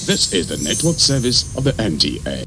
This is the network service of the NTA.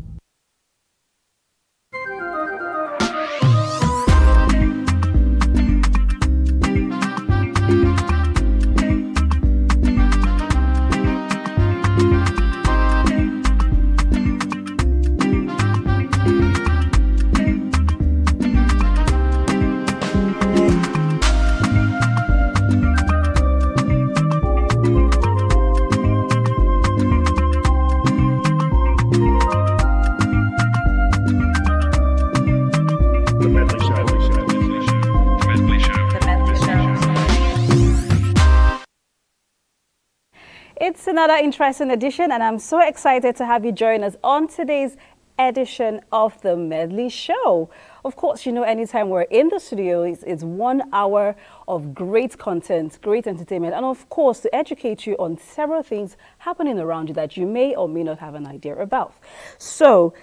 It's another interesting edition, and I'm so excited to have you join us on today's edition of the Medley Show. Of course, you know, anytime we're in the studio, it's 1 hour of great content, great entertainment, and of course, to educate you on several things happening around you that you may or may not have an idea about. So,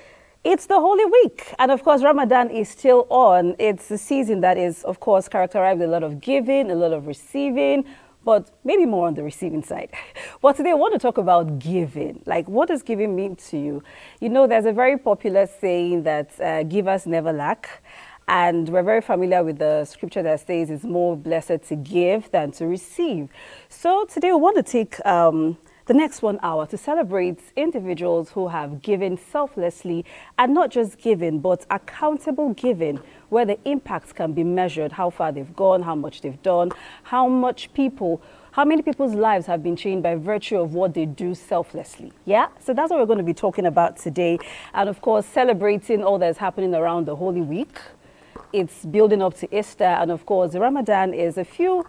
it's the Holy Week, and of course, Ramadan is still on. It's a season that is, of course, characterized with a lot of giving, a lot of receiving, but maybe more on the receiving side. But today I want to talk about giving. Like, what does giving mean to you? You know, there's a very popular saying that givers never lack. And we're very familiar with the scripture that says it's more blessed to give than to receive. So today we want to take the next 1 hour to celebrate individuals who have given selflessly, and not just given, but accountable giving, where the impacts can be measured, how far they've gone, how much they've done, how many people's lives have been changed by virtue of what they do selflessly. Yeah, so that's what we're going to be talking about today. And of course, celebrating all that's happening around the Holy Week. It's building up to Easter, and of course, the Ramadan is a few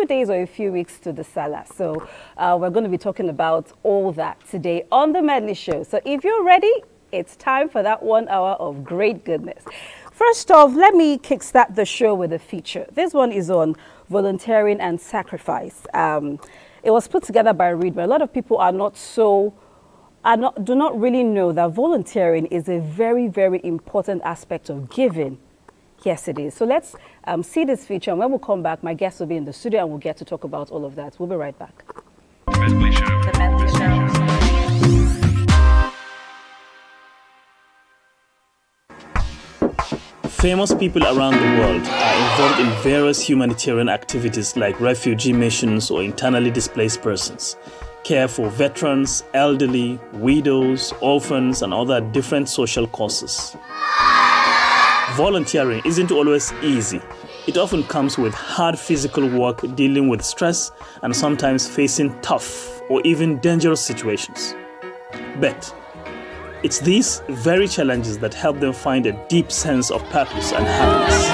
days or a few weeks to the Salah. So we're going to be talking about all that today on the Medley Show. So if you're ready, it's time for that 1 hour of great goodness. First off, let me kickstart the show with a feature. This one is on volunteering and sacrifice. It was put together by Reed, but a lot of people do not really know that volunteering is a very, very important aspect of giving. Yes, it is. So let's see this feature, and when we come back, my guests will be in the studio and we'll get to talk about all of that. We'll be right back. The Medley Show. The Medley Show. Famous people around the world are involved in various humanitarian activities like refugee missions or internally displaced persons, care for veterans, elderly, widows, orphans, and other different social causes. Volunteering isn't always easy. It often comes with hard physical work, dealing with stress, and sometimes facing tough or even dangerous situations. But it's these very challenges that help them find a deep sense of purpose and happiness.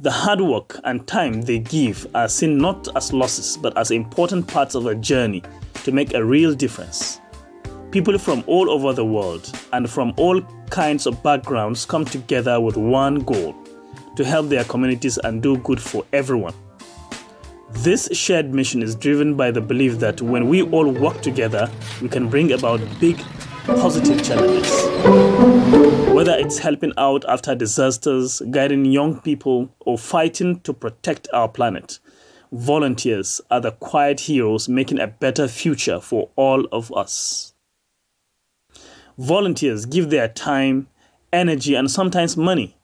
The hard work and time they give are seen not as losses, but as important parts of a journey to make a real difference. People from all over the world and from all kinds of backgrounds come together with one goal: to help their communities and do good for everyone. This shared mission is driven by the belief that when we all work together, we can bring about big, positive challenges. Whether it's helping out after disasters, guiding young people, or fighting to protect our planet, volunteers are the quiet heroes making a better future for all of us. Volunteers give their time, energy, and sometimes money,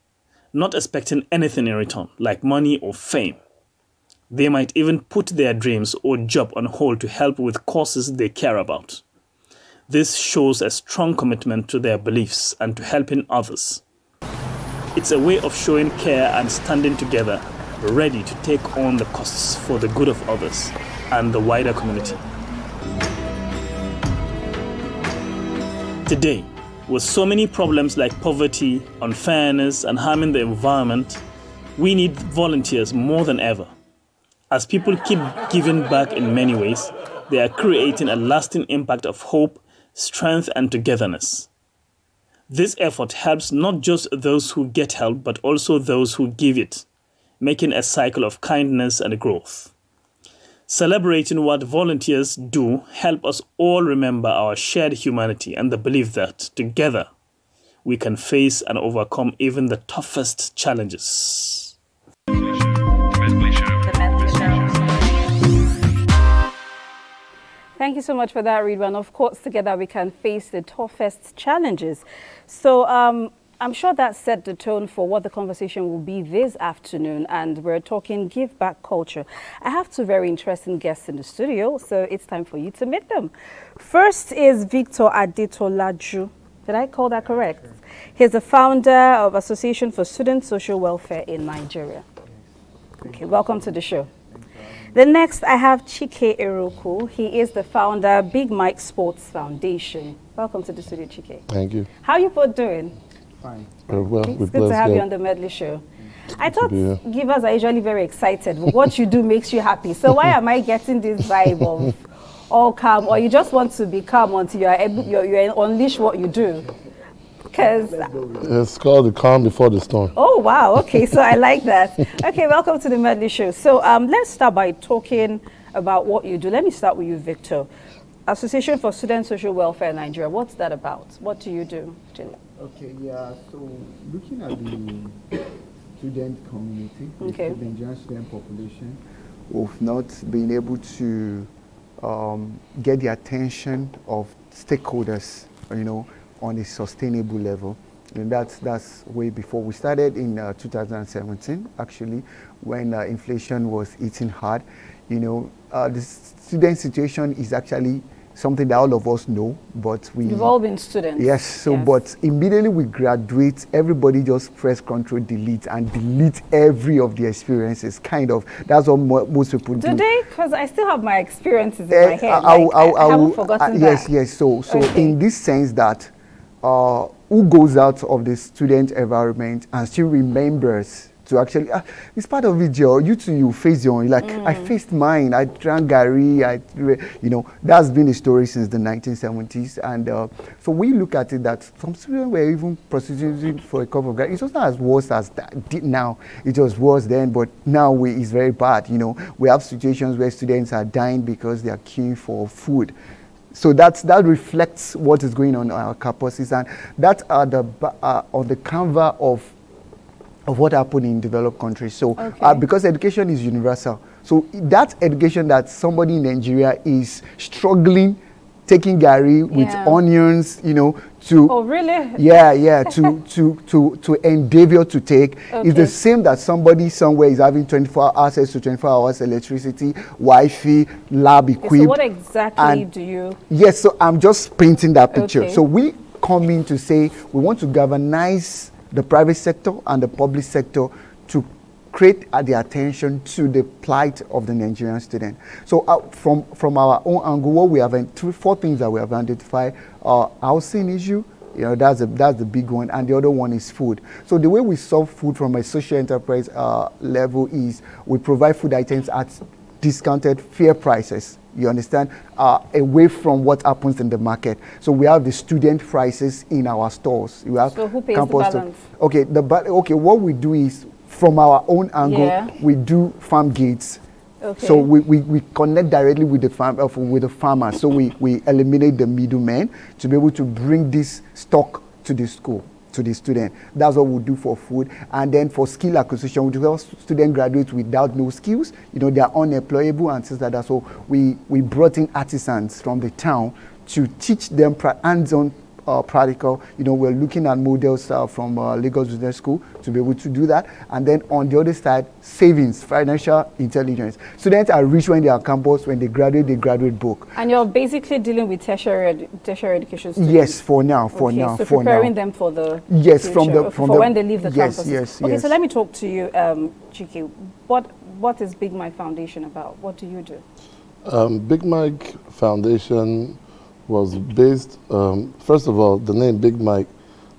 not expecting anything in return, like money or fame. They might even put their dreams or job on hold to help with causes they care about. This shows a strong commitment to their beliefs and to helping others. It's a way of showing care and standing together, ready to take on the costs for the good of others and the wider community. Today, with so many problems like poverty, unfairness, and harming the environment, we need volunteers more than ever. As people keep giving back in many ways, they are creating a lasting impact of hope, strength, and togetherness. This effort helps not just those who get help, but also those who give it, making a cycle of kindness and growth. Celebrating what volunteers do help us all remember our shared humanity and the belief that, together, we can face and overcome even the toughest challenges. Thank you so much for that, Ridwan. Of course, together we can face the toughest challenges. So I'm sure that set the tone for what the conversation will be this afternoon, and we're talking give back culture. I have two very interesting guests in the studio, so it's time for you to meet them. First is Victor Adetolaju. Did I call that correct? He's the founder of Association for Student Social Welfare in Nigeria. Okay, welcome to the show. The next, I have Chike Eroku. He is the founder, Big Mike Sports Foundation. Welcome to the studio, Chike. Thank you. How are you both doing? Fine. Well, it's good to have you on the Medley Show. I thought givers are usually very excited, but what you do makes you happy. So why am I getting this vibe of all calm, or you just want to be calm until you're able, you unleash what you do? Because it's called the calm before the storm. Oh wow, okay, so I like that. Okay, welcome to the Medley Show. So let's start by talking about what you do. Let me start with you, Victor. Association for Student Social Welfare in Nigeria. What's that about? What do you do, Jill? Okay, yeah, so looking at the student community, okay, the Nigerian student population, we've not been able to get the attention of stakeholders, you know, on a sustainable level. And that's way before. We started in 2017, actually, when inflation was hitting hard. You know, the student situation is actually something that all of us know, but we've all been students. Yes, so yes. But immediately we graduate, everybody just press Control Delete and delete every of the experiences. Kind of, that's what most people do. Do they? Because I still have my experiences in my head. I haven't forgotten that. Yes. So okay, in this sense that who goes out of the student environment and still remembers to actually, it's part of it, Joe. You too, you face your own. Like, I faced mine. I drank Gary. You know, that's been the story since the 1970s. And so we look at it that some students were even prostituting for a cup of Gary. It was not as worse as that did now. It was worse then, but now it's very bad. You know, we have situations where students are dying because they are queuing for food. So that reflects what is going on in our campuses, and that are on the canvas of what happened in developed countries. So because education is universal, so that education that somebody in Nigeria is struggling, taking Gary with onions, you know, to to endeavor to take is the same that somebody somewhere is having 24 access to 24 hours electricity, Wi-Fi, lab equipped. So what exactly do you? Yes, so I'm just painting that picture. So we come in to say we want to galvanize the private sector and the public sector to create the attention to the plight of the Nigerian student. So from our own angle, what we have, four things that we have identified: housing issue, you know, that's the big one, and the other one is food. So the way we solve food from a social enterprise level is we provide food items at discounted fair prices. You understand? Away from what happens in the market. So we have the student prices in our stores. We have so who pays the balance? Okay, what we do is, from our own angle, we do farm gates. Okay. So we connect directly with the farmer. So we eliminate the middlemen to be able to bring this stock to the school, to the student. That's what we do for food. And then for skill acquisition, we do help student graduates without no skills. You know, they are unemployable and things like that. So we brought in artisans from the town to teach them hands-on practical. You know, we're looking at models from Lagos Business School to be able to do that. And then on the other side, savings, financial intelligence. Students are rich when they are campus. When they graduate broke. And you're basically dealing with tertiary education students? Yes, for now. So preparing them for the future, for when they leave the campus. Yes. Okay, so let me talk to you, Chike. What is Big Mike Foundation about? What do you do? Big Mike Foundation was based, first of all, the name Big Mike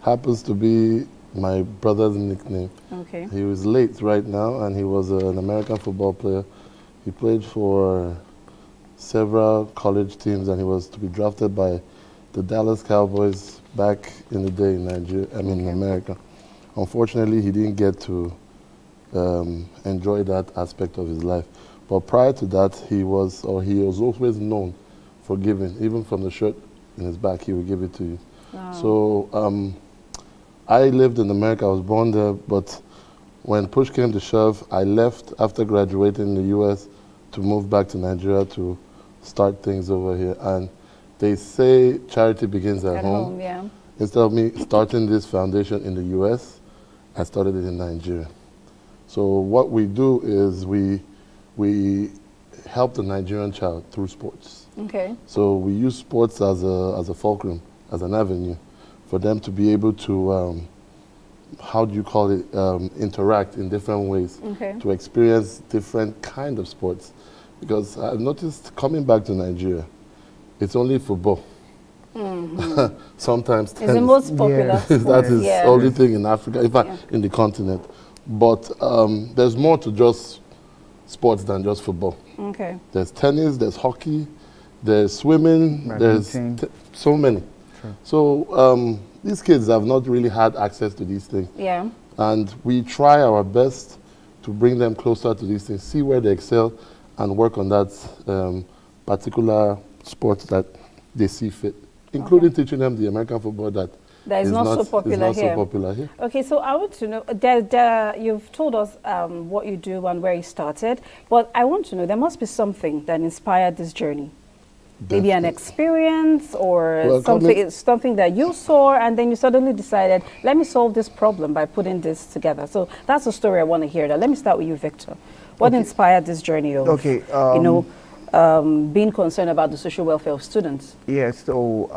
happens to be my brother's nickname. Okay. He was late right now, and he was an American football player. He played for several college teams, and he was to be drafted by the Dallas Cowboys back in the day in Nigeria, in America. Unfortunately, he didn't get to enjoy that aspect of his life. But prior to that, he was always known for giving. Even from the shirt in his back, he would give it to you. Wow. So I lived in America. I was born there, but when push came to shove, I left after graduating in the U.S. to move back to Nigeria to start things over here. And they say charity begins at home. Yeah. Instead of me starting this foundation in the US, I started it in Nigeria. So what we do is we help the Nigerian child through sports. Okay. So we use sports as a fulcrum, as an avenue for them to be able to, how do you call it, interact in different ways, to experience different kind of sports. Because I've noticed coming back to Nigeria, it's only football. Sometimes tennis. It's the most popular sport. That is the only thing in Africa, in fact, in the continent. But there's more to just sports than just football. Okay. There's tennis, there's hockey, there's swimming, there's so many. Sure. So these kids have not really had access to these things. Yeah. And we try our best to bring them closer to these things, see where they excel, and work on that particular sport that they see fit, including teaching them the American football that is not so popular here. Okay, so I want to know, you've told us what you do and where you started, but I want to know, there must be something that inspired this journey. Definitely. Maybe an experience or something that you saw and then you suddenly decided, let me solve this problem by putting this together. So that's the story I want to hear. Now, let me start with you, Victor. What inspired this journey of, being concerned about the social welfare of students? Yes, so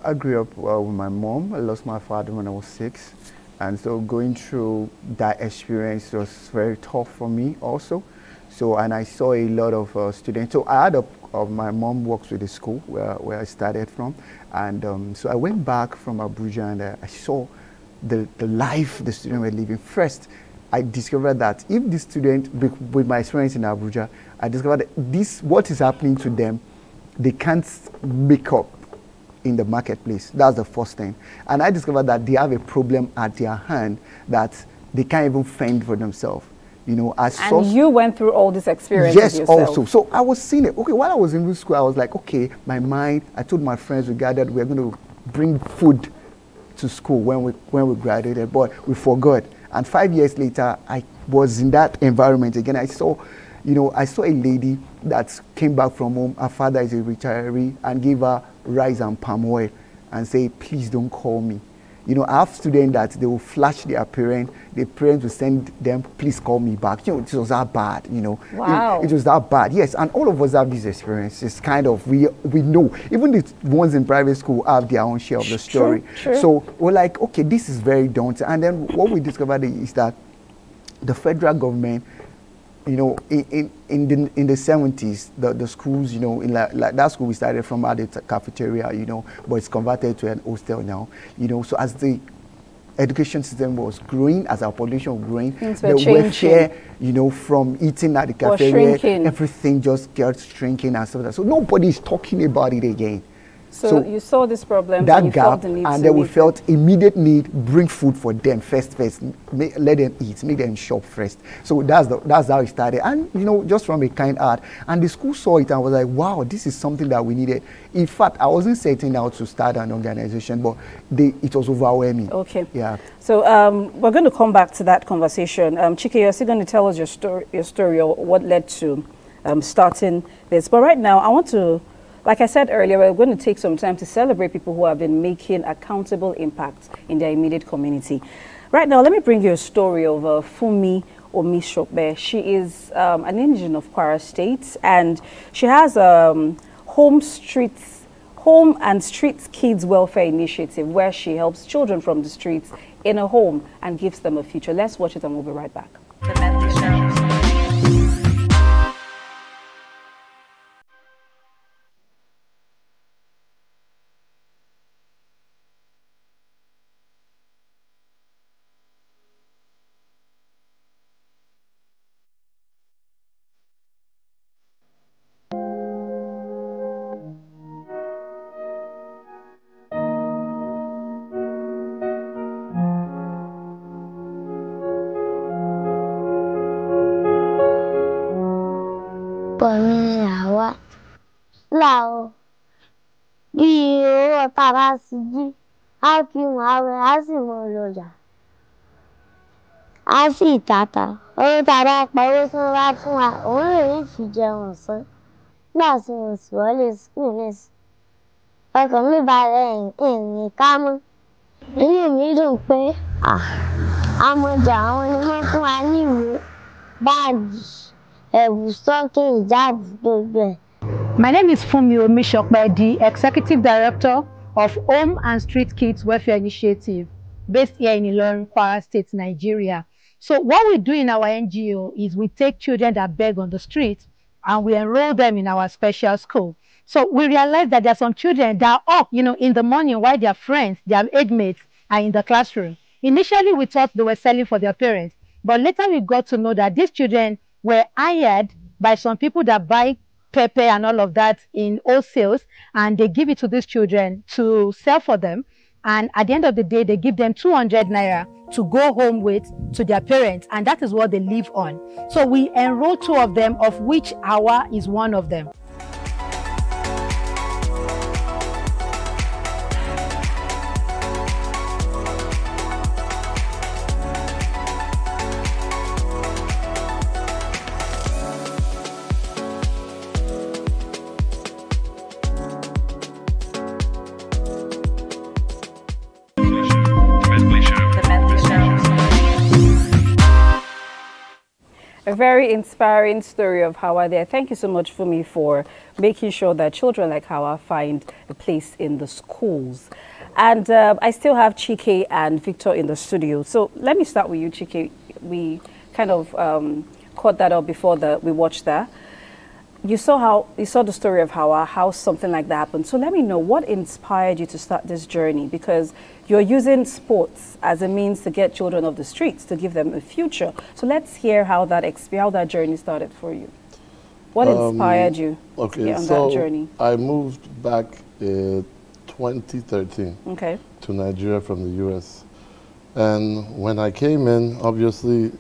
I grew up with my mom. I lost my father when I was 6. And so going through that experience was very tough for me also. So, and I saw a lot of students. So I had my mom works with the school where I started from. And so I went back from Abuja and I saw the life the students were living. First, I discovered that if the student, with my experience in Abuja, I discovered that what is happening to them, they can't make up in the marketplace. That's the first thing. And I discovered that they have a problem at their hand that they can't even fend for themselves. You know, and you went through all this experience yourself. Also. So I was seeing it. Okay, while I was in school, I was like, okay, my mind, I told my friends we gathered, we're going to bring food to school when we graduated, but we forgot. And 5 years later, I was in that environment again. I saw a lady that came back from home. Her father is a retiree and gave her rice and palm oil and say, please don't call me. You know, I have students that they will flash their parents. The parents will send them, please call me back. You know, it was that bad, you know. Wow. It was that bad, yes. And all of us have these experiences. Kind of, we know. Even the ones in private school have their own share of the story. True. So we're like, okay, this is very daunting. And then what we discovered is that the federal government, you know, in the 70s, the schools, you know, in like that school we started from at the cafeteria, you know, but it's converted to an hostel now, you know. So as the education system was growing, as our population was growing, the welfare, you know, from eating at the cafeteria, everything just got shrinking and stuff like that. So nobody is talking about it again. So you saw this problem, that and you gap, felt the need and then we felt immediate need, bring food for them first, let them eat, make them shop first. So that's how it started, and you know, just from a kind heart. And the school saw it and was like, wow, this is something that we needed. In fact, I wasn't setting out to start an organization, but it was overwhelming. Okay. Yeah. So we're going to come back to that conversation. Chike, you're still going to tell us your story or what led to starting this. But right now, I want to, like I said earlier, we're going to take some time to celebrate people who have been making accountable impact in their immediate community. Right now, let me bring you a story of Fumi Omishope. She is an indigenous of Kwara State, and she has home and street kids welfare initiative where she helps children from the streets in a home and gives them a future. Let's watch it and we'll be right back. The Medley Show. Lao, you Tarasiji, I feel my Asimoja. I see Tata, oh, Tara, Barossa, only if you jealous. Nígbà tí mo sì wọlé school nísìn, ọkàn mi balẹ̀ ìrìn ká mọ́. Inú mi dùn pé àmọ̀jà àwọn ni wọ́n fún wa ní ìwé, báàgì, ẹ̀wù, sọ́ọ̀kì, ìjáàbù, gbogbo ẹ̀. My name is Funmi Omishope, the Executive Director of Home and Street Kids Welfare Initiative, based here in Ilorin, Kwara State, Nigeria. So what we do in our NGO is we take children that beg on the street and we enroll them in our special school. So we realize that there are some children that are up, in the morning while their friends, their age mates are in the classroom. Initially, we thought they were selling for their parents, but later we got to know that these children were hired by some people that buy pepper and all of that in wholesales, and they give it to these children to sell for them. And at the end of the day, they give them 200 naira to go home with to their parents, and that is what they live on. So we enroll 2 of them, of which Awa is one of them. A very inspiring story of Hawa there. Thank you so much, Funmi, for making sure that children like Hawa find a place in the schools. And I still have Chike and Victor in the studio. So let me start with you, Chike. We kind of caught that up before we watched that. You saw the story of Hawa, how something like that happened. So let me know, what inspired you to start this journey? Because you're using sports as a means to get children off the streets, to give them a future. So let's hear how that journey started for you. What inspired you to get on that journey? I moved back in 2013 to Nigeria from the US. And when I came in, obviously,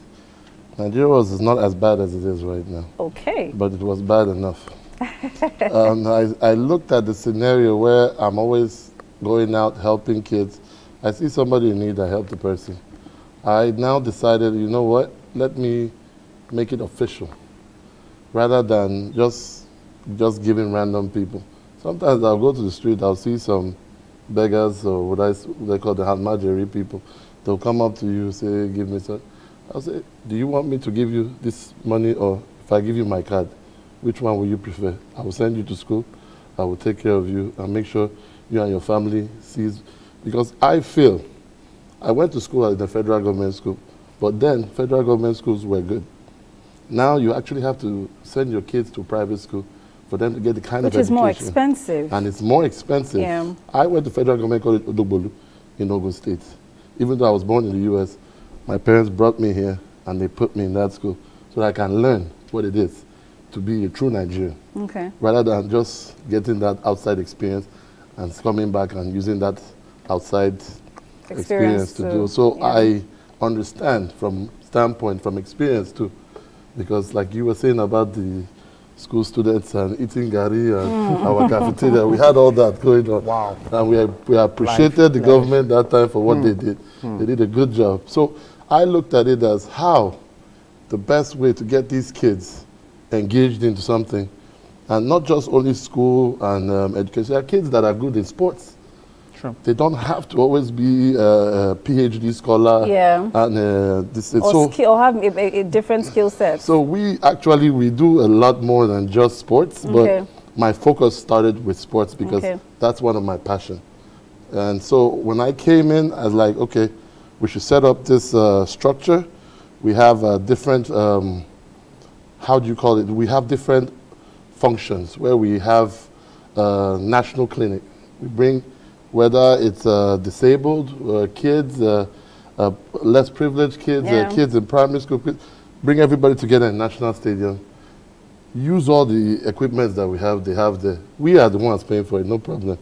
Nigeria was not as bad as it is right now. Okay. But it was bad enough. I looked at the scenario where I'm always going out helping kids. I see somebody in need, I help the person. I now decided, you know what, let me make it official rather than just giving random people. Sometimes I'll go to the street, I'll see some beggars, or what they call the Hadmajeri people. They'll come up to you, say, give me some. I'll say, do you want me to give you this money, or if I give you my card, which one will you prefer? I will send you to school, I will take care of you, and make sure you and your family sees. Because I feel, I went to school at the federal government school, but then federal government schools were good. Now you actually have to send your kids to private school for them to get the kind of education. Which is more expensive. And it's more expensive. Yeah. I went to federal government college Odogbolu in Ogun State. Even though I was born in the US, my parents brought me here and they put me in that school so that I can learn what it is to be a true Nigerian. Okay. Rather than just getting that outside experience and coming back and using that outside experience to do. So yeah. I understand from experience too. Because like you were saying about the school students and eating gari and our cafeteria, we had all that going on. Wow. And we appreciated the government that time for what they did. They did a good job. So I looked at it as how the best way to get these kids engaged into something, and not just only school and education. There are kids that are good in sports. Sure. They don't have to always be a PhD scholar. Yeah. And or have a different skill set. So we do a lot more than just sports. But my focus started with sports because that's one of my passions. And so when I came in, I was like, okay, we should set up this structure. We have different, how do you call it? We have different functions where we have national clinic. We bring, whether it's disabled kids, less privileged kids, kids in primary school, bring everybody together in National Stadium. Use all the equipment that we have, they have there. We are the ones paying for it, no problem.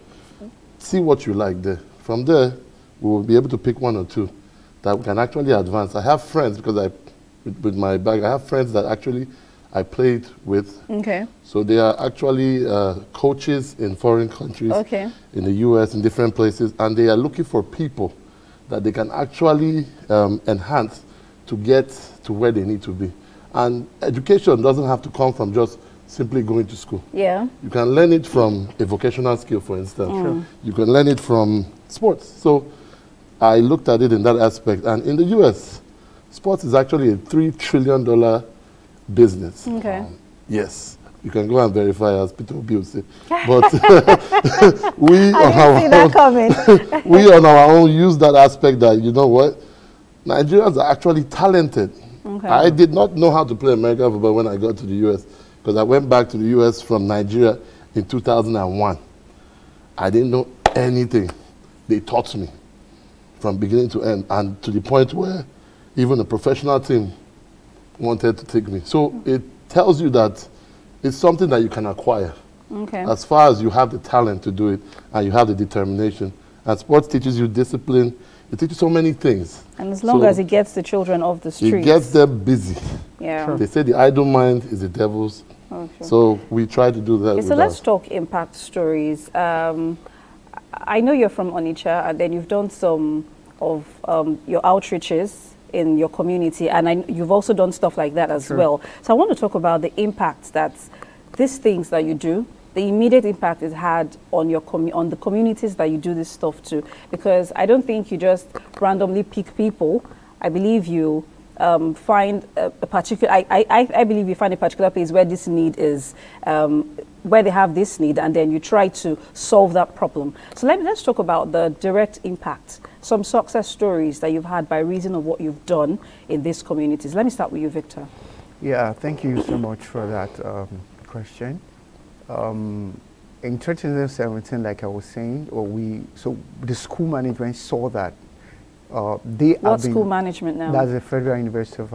See what you like there. From there, we will be able to pick 1 or 2 that we can actually advance. I have friends, because with my bag, I have friends that actually I played with. Okay. So they are actually coaches in foreign countries, in the US, in different places, and they are looking for people that they can actually enhance to get to where they need to be. And education doesn't have to come from just simply going to school. Yeah. You can learn it from a vocational skill, for instance. Sure. You can learn it from sports. So I looked at it in that aspect. And in the US, sports is actually a $3 trillion business. Okay. Yes. You can go and verify, as Peter Obi would say. But we on our own use that aspect that, you know what, Nigerians are actually talented. Okay. I did not know how to play American football when I got to the US, because I went back to the US from Nigeria in 2001. I didn't know anything. They taught me from beginning to end, and to the point where even a professional team wanted to take me. So it tells you that it's something that you can acquire. Okay. As far as you have the talent to do it and you have the determination. And sports teaches you discipline. It teaches so many things. And as long as it gets the children off the streets. It gets them busy. Yeah. Sure. They say the idle mind is the devil's. Oh, sure. So we try to do that. Okay, so let's talk impact stories. I know you're from Onitsha, and then you've done some of your outreaches in your community, and you've also done stuff like that as well. So I want to talk about the impact that these things that you do, the immediate impact it had on your on the communities that you do this stuff to, because I don't think you just randomly pick people. I believe you find a particular, I believe you find a particular place where this need is, where they have this need, and then you try to solve that problem. So let's talk about the direct impact, some success stories that you've had by reason of what you've done in these communities. Let me start with you, Victor. Yeah, thank you so much for that question. In 2017, like I was saying, so the school management saw that what school management now? That's the Federal University of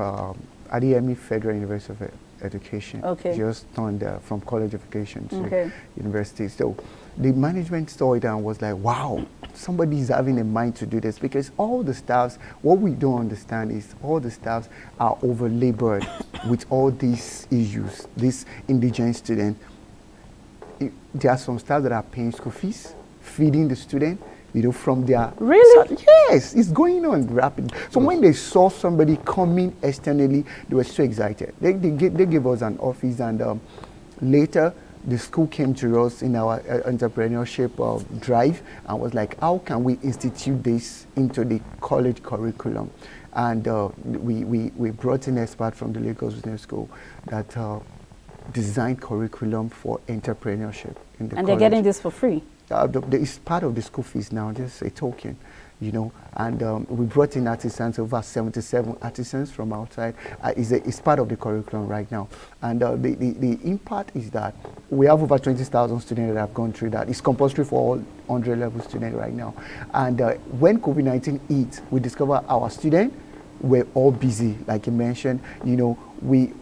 Adeyemi Federal University of Education. Okay. Just turned from College of Education to university. So the management saw it and was like, wow, somebody is having a mind to do this, because all the staffs, what we don't understand is all the staffs are over-labored with all these issues. These indigent students, there are some staff that are paying school fees, feeding the student, you know, from their... Really? Yes, it's going on rapidly. So when they saw somebody coming externally, they were so excited. They gave us an office, and later the school came to us in our entrepreneurship drive and was like, how can we institute this into the college curriculum? And we brought in experts from the Lagos Business School that designed curriculum for entrepreneurship in the college. And they're getting this for free? It's part of the school fees now, just a token, you know. And we brought in artisans, over 77 artisans from outside. It's part of the curriculum right now. And the impact is that we have over 20,000 students that have gone through that. It's compulsory for all 100-level students right now. And when COVID-19 hit, we discovered our students were all busy, like you mentioned, you know,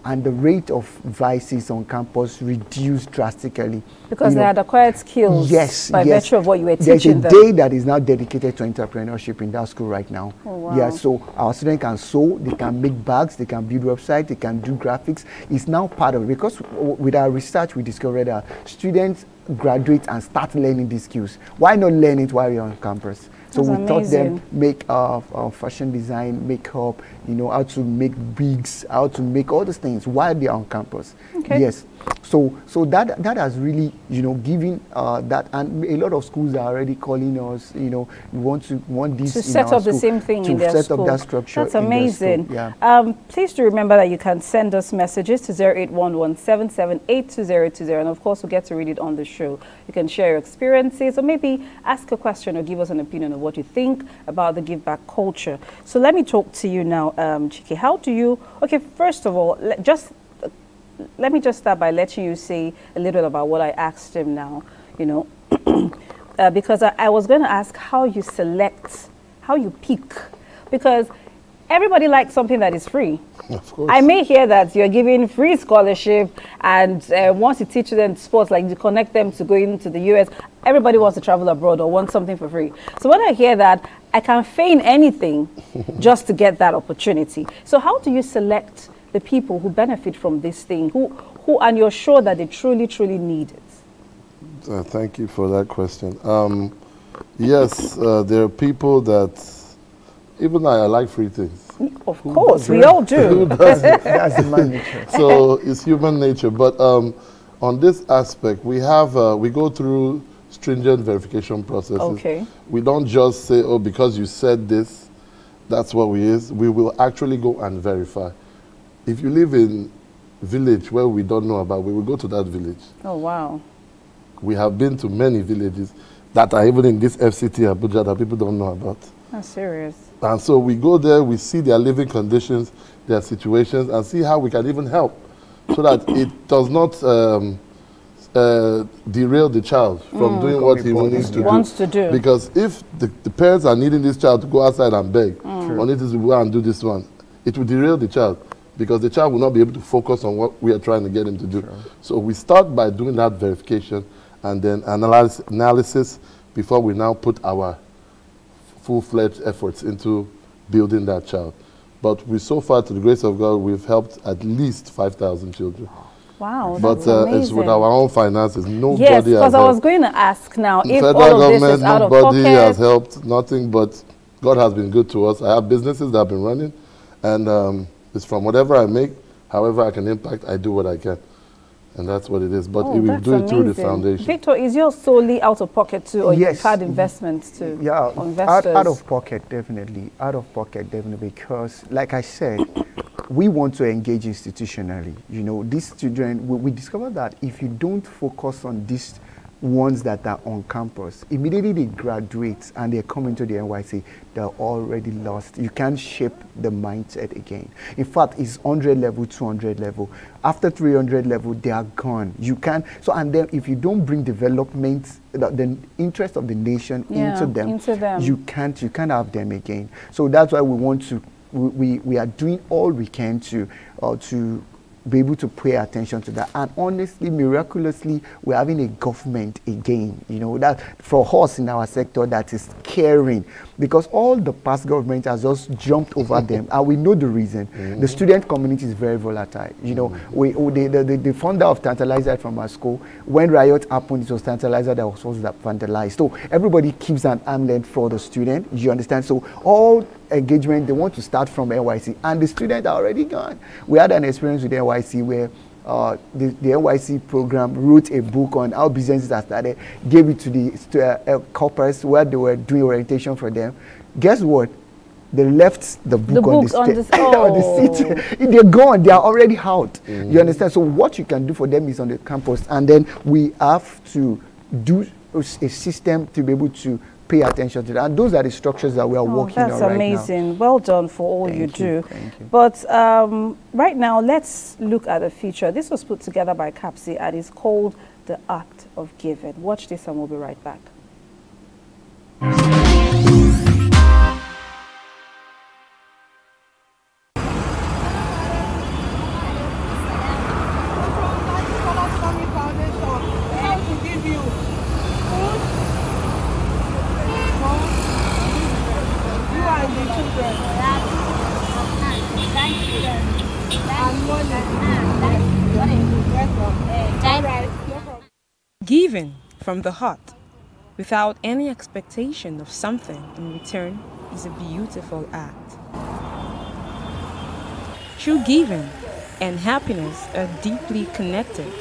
and the rate of vices on campus reduced drastically. Because they had acquired skills by virtue of what you were teaching them. There's a day that is now dedicated to entrepreneurship in that school right now. Oh, wow. Yeah, so our students can sew, they can make bags, they can build websites, they can do graphics. It's now part of it, because with our research we discovered that students graduate and start learning these skills. Why not learn it while you're on campus? So we taught them make fashion design, makeup, you know, how to make wigs, how to make all those things while they're on campus. Okay. Yes. So that has really, you know, given that, and a lot of schools are already calling us, you know, we want this to set up the same thing in their school. To set up that structure. That's amazing. Yeah. Please do remember that you can send us messages to 0811-778-2020, and of course we'll get to read it on the show. You can share your experiences, or maybe ask a question or give us an opinion of what you think about the give back culture. So let me talk to you now, Chike. How do you, okay, first of all, let me just start by letting you say a little about what I asked him now, you know, because I was going to ask how you select, how you pick, because everybody likes something that is free. Of course. I may hear that you're giving free scholarship, and once you teach them sports, like you connect them to going to the US, everybody wants to travel abroad or wants something for free. So when I hear that, I can feign anything just to get that opportunity. So how do you select the people who benefit from this thing, who and you're sure that they truly, truly need it? Thank you for that question. Yes, there are people that, even I like free things. Of course, we all do. That's human nature. So it's human nature. But On this aspect, we have we go through stringent verification processes. Okay. We don't just say, oh, because you said this, that's what we is. We will actually go and verify. If you live in a village where we don't know about, we will go to that village. Oh, wow. We have been to many villages that are even in this FCT Abuja that people don't know about. That's serious. And so we go there, we see their living conditions, their situations, and see how we can even help so that it does not derail the child from doing what he wants to do. Because if the parents are needing this child to go outside and beg, or need to go and do this one, it will derail the child because the child will not be able to focus on what we are trying to get him to do. Sure. So we start by doing that verification and then analysis before we now put our full-fledged efforts into building that child. But we, so far, to the grace of God, we've helped at least 5,000 children. Wow, but amazing. It's with our own finances. Nobody yes, because I was going to ask now, if federal all of this government, is out of pocket. nobody has helped, nothing, but God has been good to us. I have businesses that have been running, and it's from whatever I make, however I can impact, I do what I can. And that's what it is. But we do it through the foundation. Victor, is yours solely out of pocket too, or yes. you've had investments too? Yeah, investors? Out of pocket, definitely. Out of pocket, definitely, because, like I said, we want to engage institutionally. You know, these children, we discovered that if you don't focus on these ones that are on campus, immediately they graduate and they come into the NYC, they're already lost. You can't shape the mindset again. In fact, it's 100 level, 200 level. After 300 level, they are gone. You can't, so, and then if you don't bring development, the interest of the nation into them, you can't have them again. So that's why we want to, we are doing all we can to be able to pay attention to that. And honestly, miraculously, we're having a government again, you know, that for us in our sector that is caring, because all the past government has just jumped over them, and we know the reason. The student community is very volatile. You know, the founder of Tantalizer from our school, when riot happened, it was Tantalizer that was vandalized. So everybody keeps an arm length for the student, you understand? So all engagement, they want to start from NYC, and the students are already gone. We had an experience with NYC where the NYC program wrote a book on how businesses are started, gave it to the corporates where they were doing orientation for them. Guess what? They left the book on the seat. They're gone. They are already out. You understand? So what you can do for them is on the campus, and then we have to do a system to be able to pay attention to that. And those are the structures that we are working on right now. That's amazing. Well done for all you do. Thank you. But right now, let's look at the future. This was put together by CAPSI and is called The Act of Giving. Watch this and we'll be right back. Giving from the heart, without any expectation of something in return, is a beautiful act. True giving and happiness are deeply connected,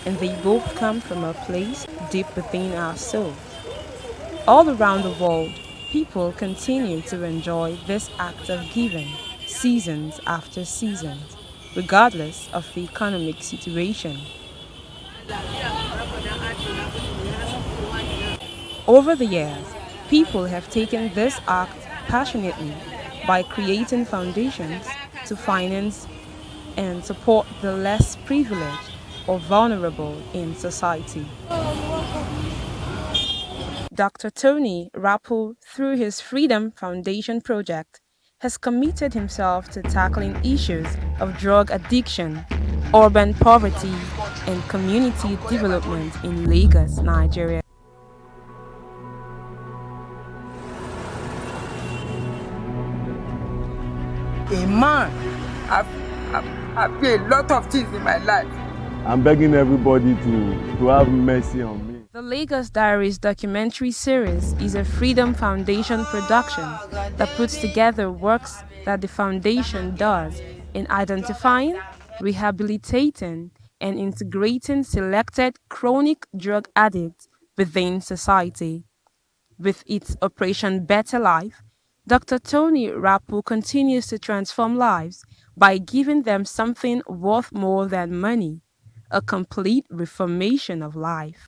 and they both come from a place deep within our souls. All around the world, people continue to enjoy this act of giving seasons after seasons, regardless of the economic situation. Over the years, people have taken this act passionately by creating foundations to finance and support the less privileged or vulnerable in society. Dr. Tony Rappo, through his Freedom Foundation project, has committed himself to tackling issues of drug addiction, urban poverty, and community development in Lagos, Nigeria. A man, I've paid a lot of things in my life. I'm begging everybody to have mercy on me. The Lagos Diaries documentary series is a Freedom Foundation production that puts together works that the foundation does in identifying, rehabilitating, and integrating selected chronic drug addicts within society. With its Operation Better Life, Dr. Tony Rapu continues to transform lives by giving them something worth more than money, a complete reformation of life.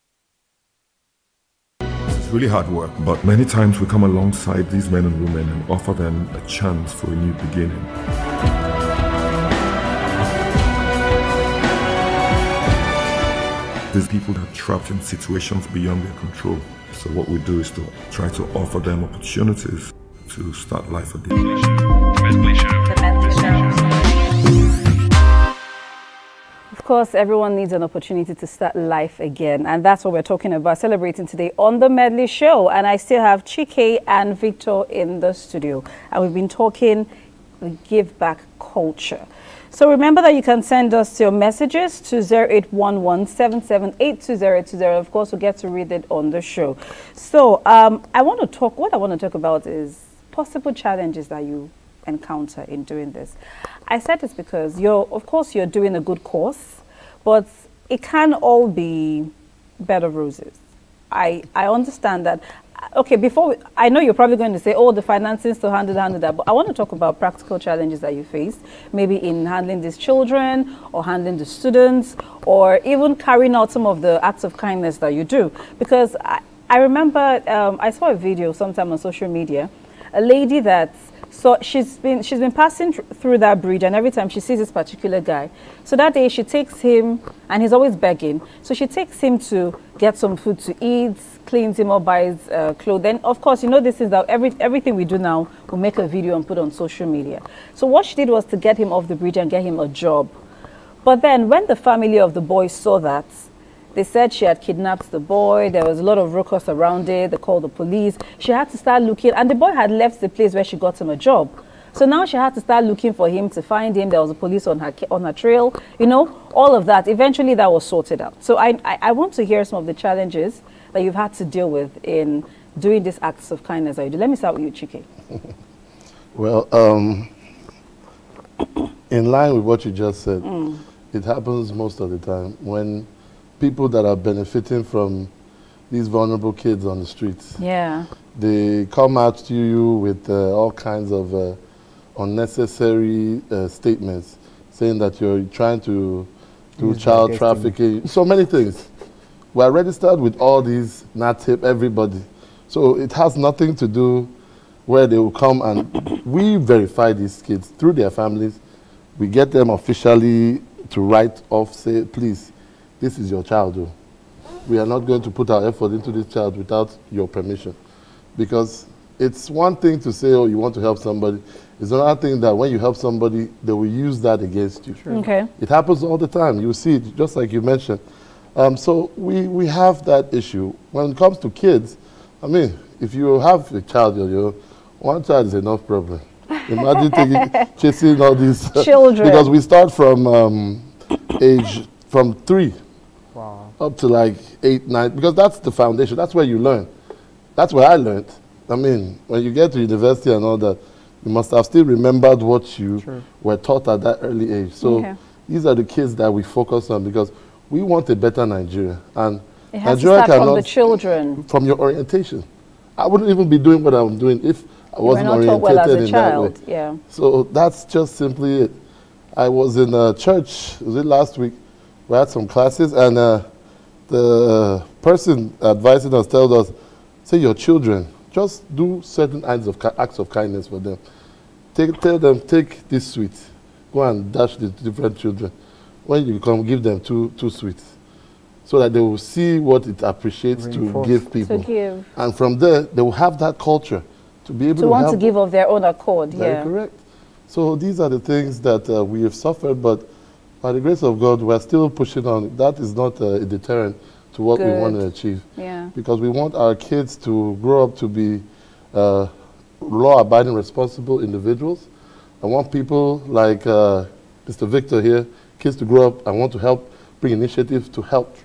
It's really hard work, but many times we come alongside these men and women and offer them a chance for a new beginning. These people that are trapped in situations beyond their control. So what we do is to try to offer them opportunities to start life again. Of course, everyone needs an opportunity to start life again, and that's what we're talking about, celebrating today on the Medley Show. And I still have Chike and Victor in the studio, and we've been talking the give back culture. So remember that you can send us your messages to 0811-778-2020. Of course, we'll get to read it on the show. So what I want to talk about is possible challenges that you encounter in doing this. I said this because of course you're doing a good course, but it can all be bed of roses. I understand that. Okay, I know you're probably going to say, oh, the financing still handle that, but I want to talk about practical challenges that you face, maybe in handling these children or handling the students, or even carrying out some of the acts of kindness that you do. Because I remember I saw a video sometime on social media, a lady she's been passing through that bridge, and every time she sees this particular guy, so that day she takes him, and he's always begging, so she takes him to get some food to eat, cleans him up, buys clothes. Then of course, you know, this is that everything we do now, we'll make a video and put on social media. So what she did was to get him off the bridge and get him a job. But then when the family of the boy saw that, they said she had kidnapped the boy. There was a lot of ruckus around it. They called the police. She had to start looking, and the boy had left the place where she got him a job. So now she had to start looking for him, to find him. There was a police on her trail, you know, all of that. Eventually that was sorted out. So I want to hear some of the challenges that you've had to deal with in doing these acts of kindness that you do. Let me start with you, Chike. Well, in line with what you just said, it happens most of the time when people that are benefiting from these vulnerable kids on the streets, they come out to you with all kinds of unnecessary statements, saying that you're trying to do child trafficking, so many things. We're registered with all these, NATIP, everybody. So it has nothing to do where they will come, and we verify these kids through their families. We get them officially to write off, say, please, this is your child. Though. We are not going to put our effort into this child without your permission. Because it's one thing to say, oh, you want to help somebody. It's another thing that when you help somebody, they will use that against you. Okay. It happens all the time. You see it, just like you mentioned. So we have that issue. When it comes to kids, I mean, if you have a child, one child is enough problem. Imagine chasing all these children. Because we start from from 3 up to like 8, 9, because that's the foundation. That's where you learn. That's where I learned. I mean, when you get to university and all that, you must have still remembered what you were taught at that early age. So these are the kids that we focus on because we want a better Nigeria. And it has Nigeria to start from the children. From your orientation. I wouldn't even be doing what I'm doing if I wasn't orientated well as a in child. that way. So that's just simply it. I was in a church, was it last week? We had some classes, and the person advising us tells us, say your children, just do certain acts of kindness for them. Tell them, take this sweet. Go and dash the different children. When you come, give them two sweets. So that they will see what it appreciates to give people. And from there, they will have that culture to be able to want to give of their own accord. Very correct. So these are the things that we have suffered, but by the grace of God, we're still pushing on. That is not a deterrent to what we want to achieve. Because we want our kids to grow up to be law-abiding, responsible individuals. I want people like Mr. Victor here, kids to grow up. I want to help, bring initiatives to help.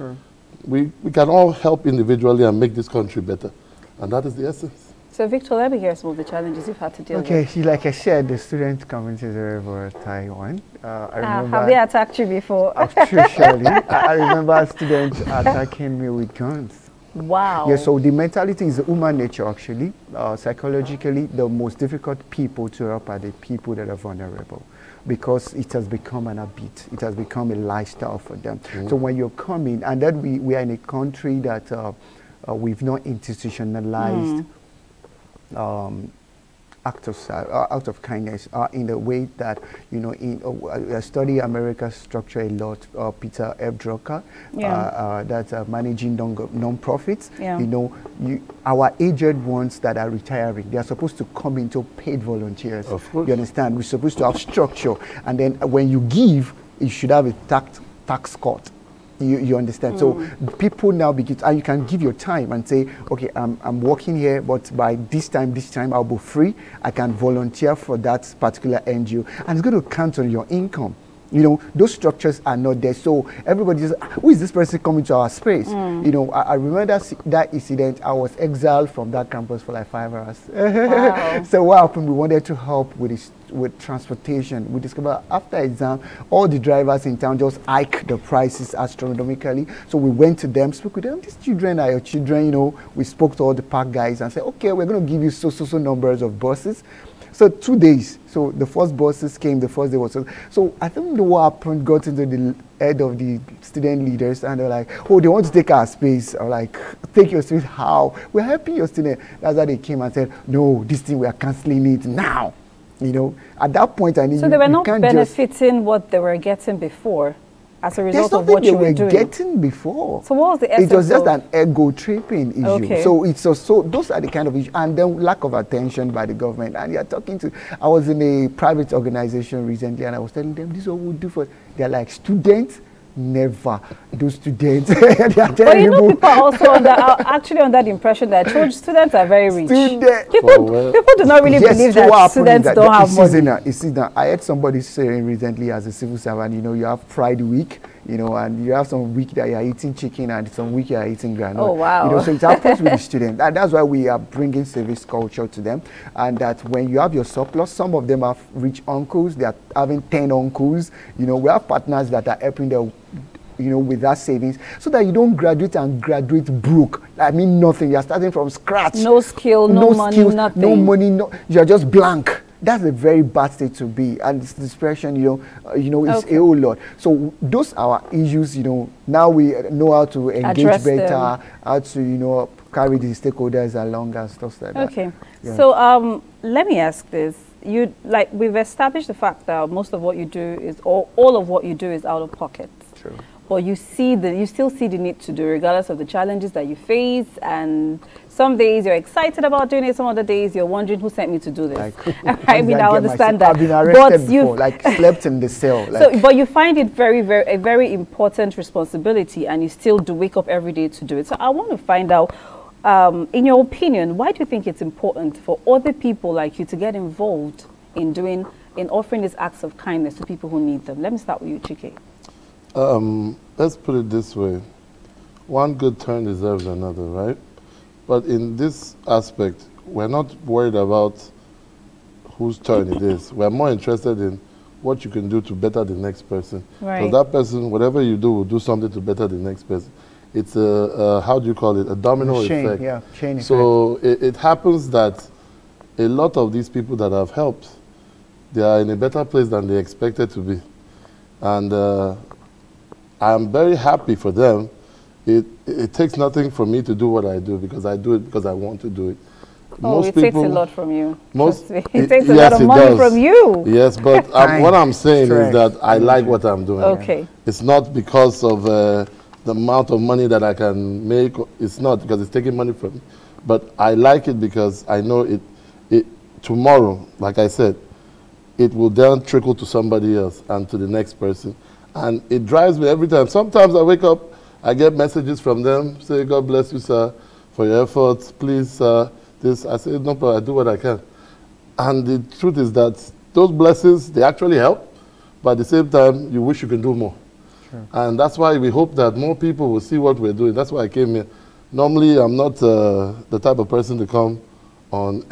We can all help individually and make this country better. And that is the essence. So, Victor, let me hear some of the challenges you've had to deal with. Okay, like I said, the student community is very volatile one. I remember have they attacked you before? Officially, I remember students attacking me with guns. Wow. Yeah, so the mentality is human nature, actually. Psychologically, the most difficult people to help are the people that are vulnerable, because it has become an habit. It has become a lifestyle for them. So when you're coming, and then we are in a country that we've not institutionalized act of kindness in the way that, you know, I study America's structure a lot. Peter F. Drucker, that's managing non-profits. You know, our aged ones that are retiring, they are supposed to come into paid volunteers. Of course. You understand? We're supposed to have structure, and then when you give, you should have a tax cut. You understand? So people now begin, and you can give your time and say, okay, I'm working here, but by this time I'll be free. I can volunteer for that particular NGO, and it's going to count on your income. You know, those structures are not there. So everybody just, who is this person coming to our space? You know, I remember that incident. I was exiled from that campus for like 5 hours. Wow. So what happened? We wanted to help with transportation. We discovered after exam, all the drivers in town just hike the prices astronomically. So we went to them, spoke with them. These children are your children. You know, we spoke to all the park guys and said, okay, we're going to give you so numbers of buses. So 2 days. So the first buses came, the first day was so I think what happened got into the head of the student leaders, and they're like, oh, they want to take our space. I'm like, take your space, how? We're helping your student. That's how they came and said, no, this thing, we are cancelling it now. You know, at that point, I need. So they were not benefiting what they were getting before as a result of what you were doing. Getting before. So what was the essence? It was just an ego tripping issue. Okay. So it's so those are the kind of issues, and then lack of attention by the government. And you're talking to, I was in a private organization recently, and I was telling them, this is what we do for. They're like, students. Never. Those students. But you know, people are also are actually under the impression that students are very rich. People do not really believe that students don't have money. I heard somebody saying recently, as a civil servant, you know, you have Pride Week, you know, and you have some week that you are eating chicken and some week you are eating granola. Oh, wow. You know, so it happens with the students. And that's why we are bringing service culture to them. And that when you have your surplus, some of them have rich uncles, they are having 10 uncles. You know, we have partners that are helping them, you know, with that savings, so that you don't graduate broke. I mean, nothing. You're starting from scratch. No skill, no money, skills, nothing. No money, you're just blank. That's a very bad state to be, and it's depression, you know, it's a whole lot. So those are our issues, you know. Now we know how to engage better, how to, you know, carry the stakeholders along and stuff like that. Okay. Yeah. So let me ask this. We've established the fact that most of what you do is, all of what you do is out of pocket. True. But you still see the need to do, regardless of the challenges that you face. And some days you're excited about doing it, some other days you're wondering who sent me to do this. I mean, I understand that. I've been arrested before, like slept in the cell. So, but you find it a very important responsibility, and you still do wake up every day to do it. So I want to find out, in your opinion, why do you think it's important for other people like you to get involved in offering these acts of kindness to people who need them? Let me start with you, Chike. Let's put it this way. One good turn deserves another, right? But in this aspect, we're not worried about whose turn it is. We're more interested in what you can do to better the next person. Right. So that person, whatever you do, will do something to better the next person. It's a how do you call it? A domino effect. Yeah, chain effect. So it happens that a lot of these people that I've helped, they are in a better place than they expected to be. And I'm very happy for them. It takes nothing for me to do what I do, because I do it because I want to do it. It takes a lot from you. It takes a lot of money from you. Yes, but what I'm saying is that I like what I'm doing. Okay. It's not because of the amount of money that I can make. It's not because it's taking money from me. But I like it because I know it tomorrow, like I said, it will then trickle to somebody else and to the next person. And it drives me every time. Sometimes I wake up, I get messages from them, say, God bless you, sir, for your efforts. Please, this. I say, no problem, I do what I can. And the truth is that those blessings, they actually help, but at the same time, you wish you can do more. Sure. And that's why we hope that more people will see what we're doing. That's why I came here. Normally, I'm not the type of person to come on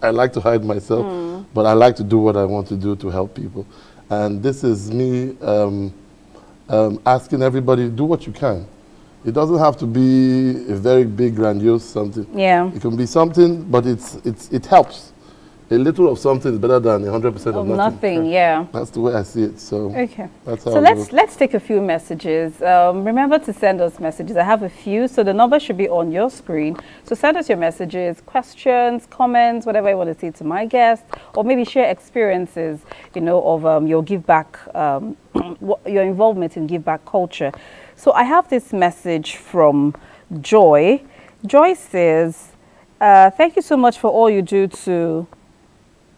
I like to hide myself, but I like to do what I want to do to help people. And this is me asking everybody, do what you can. It doesn't have to be a very big, grandiose something. Yeah. It can be something, but it helps. A little of something is better than 100% of nothing. Yeah. That's the way I see it. So okay. That's how so let's take a few messages. Remember to send us messages. I have a few, so the number should be on your screen. So send us your messages, questions, comments, whatever you want to say to my guest, or maybe share experiences, you know, of your give back, your involvement in give back culture. So I have this message from Joy. Joy says, "Thank you so much for all you do to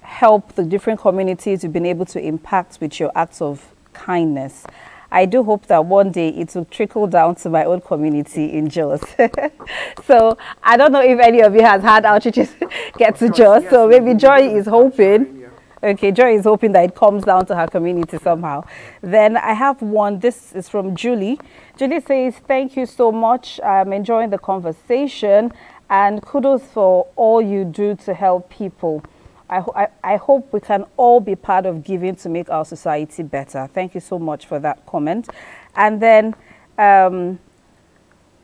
help the different communities you've been able to impact with your acts of kindness. I do hope that one day it will trickle down to my own community in Jos." So I don't know if any of you has had outreaches get to Jos. Yes, so maybe Joy is hoping. Okay, Joy is hoping that it comes down to her community somehow. Then I have one. This is from Julie. Julie says, "Thank you so much. I'm enjoying the conversation and kudos for all you do to help people. I hope we can all be part of giving to make our society better." Thank you so much for that comment. And then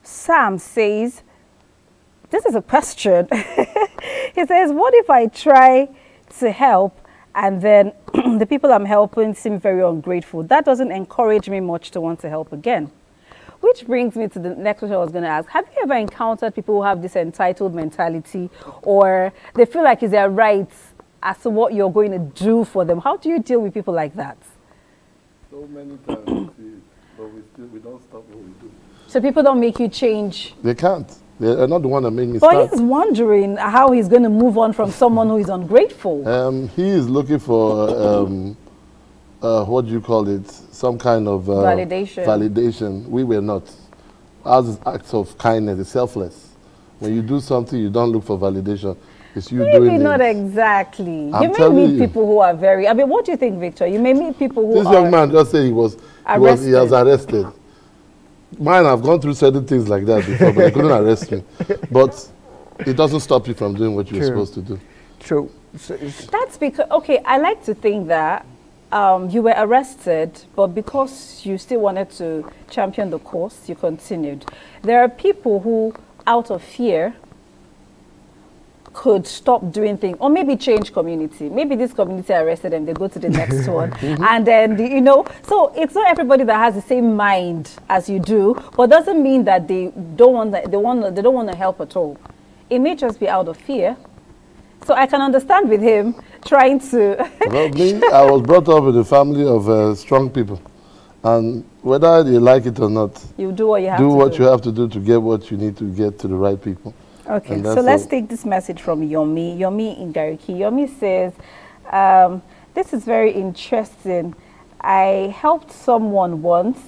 Sam says, this is a question. He says, "What if I try to help and then the people I'm helping seem very ungrateful? That doesn't encourage me much to want to help again." Which brings me to the next question I was going to ask. Have you ever encountered people who have this entitled mentality, or they feel like it's their right as to what you're going to do for them? How do you deal with people like that? So many times we see it, but we don't stop what we do. So people don't make you change? They can't. They're not the one that made me but start. He's wondering how he's going to move on from someone who is ungrateful. He is looking for, what do you call it, some kind of validation. Validation. We were not. Ours is acts of kindness. It's selfless. When you do something, you don't look for validation. It's you Maybe doing not it. Exactly. I'm You may telling meet you. people who are very... I mean, what do you think, Victor? You may meet people who This are... young man just said he was arrested. Mine, I've gone through certain things like that before, but they couldn't arrest me. But it doesn't stop you from doing what you're supposed to do. True. That's because, okay, I like to think that you were arrested, but because you still wanted to champion the cause, you continued. There are people who, out of fear, could stop doing things, or maybe change community. Maybe this community arrested them, they go to the next one. And then, you know, so it's not everybody that has the same mind as you do, but doesn't mean that they don't want to help at all. It may just be out of fear. So I can understand with him trying to... Well, me, I was brought up in a family of strong people. And whether you like it or not, you do what you have to do. Do what you have to do to get what you need to get to the right people. Okay, so let's take this message from Yomi. Yomi in Gariki. Yomi says, this is very interesting. I helped someone once,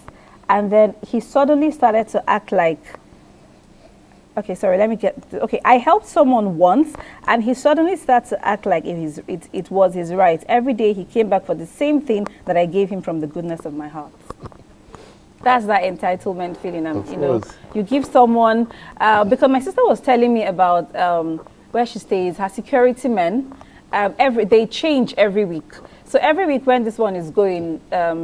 and then he suddenly started to act like... Okay, sorry, let me get... Okay, I helped someone once, and he suddenly started to act like it was his right. Every day he came back for the same thing that I gave him from the goodness of my heart. That's that entitlement feeling. You know, you give someone... because my sister was telling me about where she stays, her security men, they change every week. So every week when this one is going,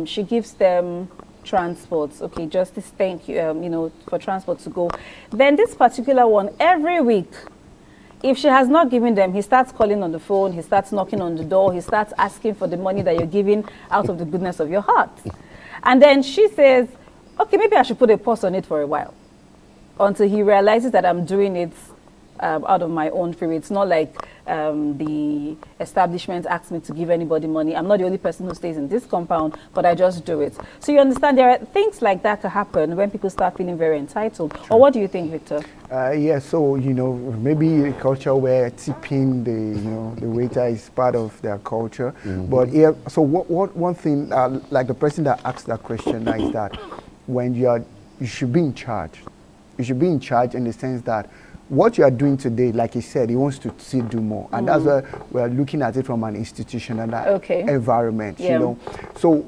she gives them... transports. Okay, Justice, thank you, you know, for transport to go. Then this particular one, every week, if she has not given them, he starts calling on the phone, he starts knocking on the door, he starts asking for the money that you're giving out of the goodness of your heart. And then she says, okay, maybe I should put a pause on it for a while, until he realizes that I'm doing it out of my own free will. It's not like the establishment asks me to give anybody money. I'm not the only person who stays in this compound, but I just do it. So you understand, there are things like that can happen when people start feeling very entitled. Or what do you think, Victor? Yeah, so, you know, maybe a culture where tipping the waiter is part of their culture. But yeah, so one thing, like the person that asked that question is that when you should be in charge. You should be in charge in the sense that what you are doing today, like he said, he wants to still do more. And that's why we are looking at it from an institutional environment, you know. So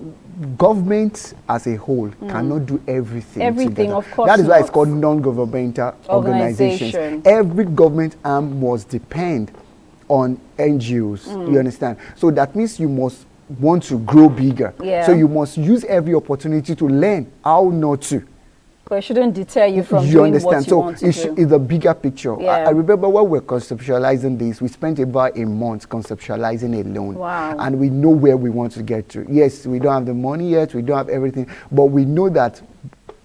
government as a whole cannot do everything. Everything, of course. That is why it's called non-governmental organizations. Every government arm must depend on NGOs. You understand? So that means you must want to grow bigger. Yeah. So you must use every opportunity to learn how not to. But it shouldn't deter you from doing what you want to do. So it's a bigger picture. Yeah. I remember when we were conceptualizing this, we spent about a month conceptualizing alone. Wow. And we know where we want to get to. Yes, we don't have the money yet, we don't have everything, but we know that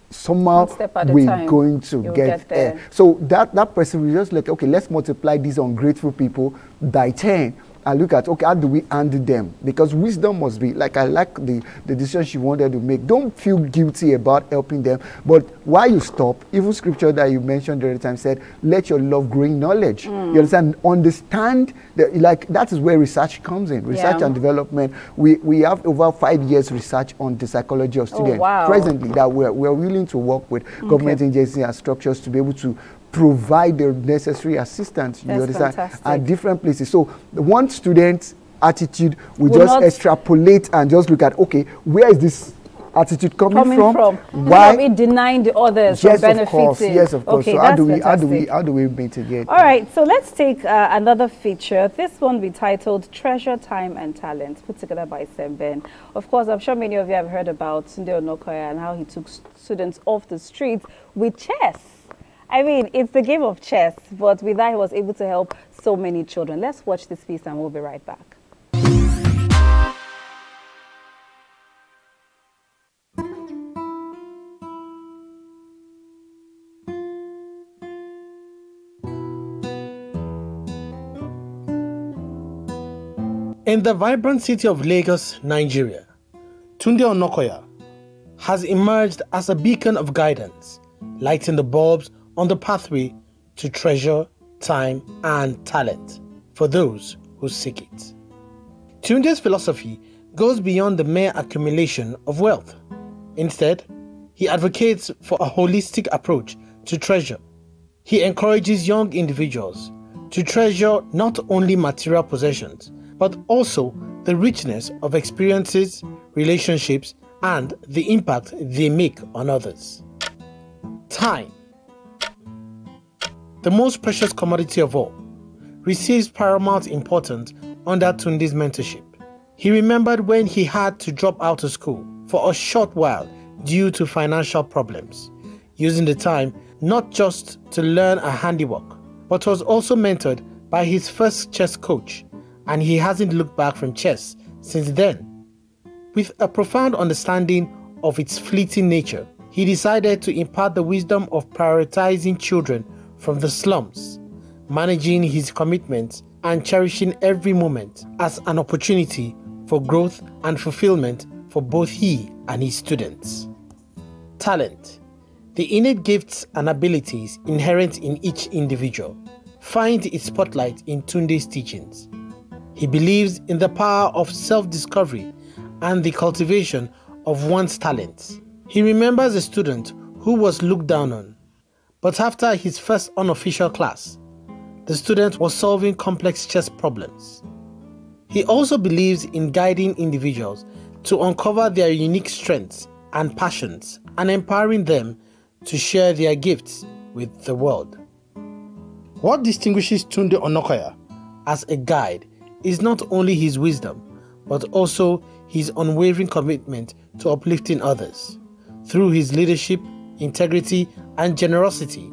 somehow we're going to get there. So that person will just like, okay, let's multiply these ungrateful people by 10. And look at, okay, how do we handle them? Because wisdom must be, like I like the decision she wanted to make. Don't feel guilty about helping them. But while you stop, even scripture that you mentioned the other time said, let your love grow in knowledge. You understand? Understand, like that is where research comes in. Research and development. We have over 5 years research on the psychology of students presently that we're willing to work with government agencies and structures to be able to provide the necessary assistance, you understand, at different places. So one student's attitude will just extrapolate and just look at, okay, where is this attitude coming from? Why it denying the others from benefiting? Yes, of course. Okay, so how do we mitigate? All right, so let's take another feature. This one we titled Treasure, Time and Talent, put together by Semben. Of course, I'm sure many of you have heard about Tunde Onokoya and how he took students off the streets with chess. I mean, it's the game of chess, but with that, he was able to help so many children. Let's watch this piece and we'll be right back. In the vibrant city of Lagos, Nigeria, Tunde Onokoya has emerged as a beacon of guidance, lighting the bulbs on the pathway to treasure, time, and talent for those who seek it. Tunde's philosophy goes beyond the mere accumulation of wealth. Instead, he advocates for a holistic approach to treasure. He encourages young individuals to treasure not only material possessions, but also the richness of experiences, relationships, and the impact they make on others. Time, the most precious commodity of all, receives paramount importance under Tunde's mentorship. He remembered when he had to drop out of school for a short while due to financial problems, using the time not just to learn a handiwork, but was also mentored by his first chess coach, and he hasn't looked back from chess since then. With a profound understanding of its fleeting nature, he decided to impart the wisdom of prioritizing children from the slums, managing his commitments, and cherishing every moment as an opportunity for growth and fulfillment for both he and his students. Talent, the innate gifts and abilities inherent in each individual, find its spotlight in Tunde's teachings. He believes in the power of self-discovery and the cultivation of one's talents. He remembers a student who was looked down on, but after his first unofficial class, the student was solving complex chess problems. He also believes in guiding individuals to uncover their unique strengths and passions and empowering them to share their gifts with the world. What distinguishes Tunde Onokoya as a guide is not only his wisdom, but also his unwavering commitment to uplifting others. Through his leadership, integrity, and generosity,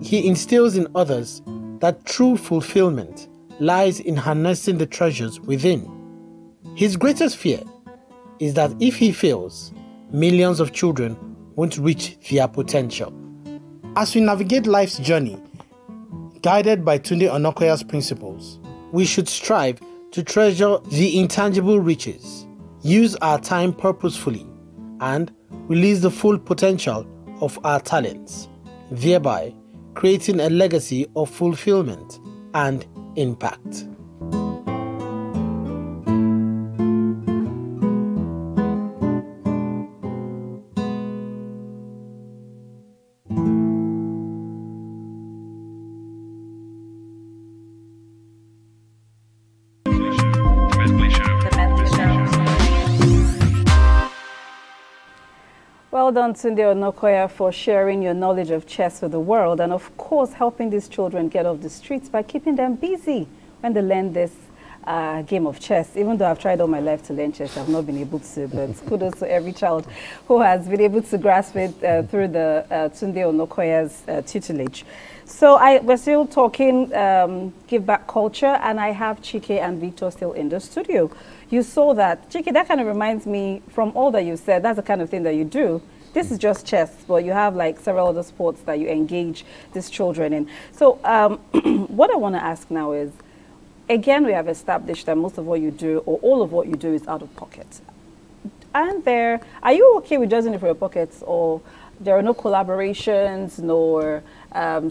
he instills in others that true fulfillment lies in harnessing the treasures within. His greatest fear is that if he fails, millions of children won't reach their potential. As we navigate life's journey, guided by Tunde Onokoya's principles, we should strive to treasure the intangible riches, use our time purposefully, and release the full potential of our talents, thereby creating a legacy of fulfillment and impact. Well done, Tunde Onokoya, for sharing your knowledge of chess with the world and, of course, helping these children get off the streets by keeping them busy when they learn this game of chess. Even though I've tried all my life to learn chess, I've not been able to, but kudos to every child who has been able to grasp it through the Tunde Onokoya's tutelage. So we're still talking give back culture, and I have Chike and Victor still in the studio. You saw that. Chike, that kind of reminds me, from all that you said, that's the kind of thing that you do. This is just chess, but you have like several other sports that you engage these children in. So what I want to ask now is, again, we have established that most of what you do, or all of what you do, is out of pocket. Are you okay with just doing it for your pockets, or there are no collaborations, nor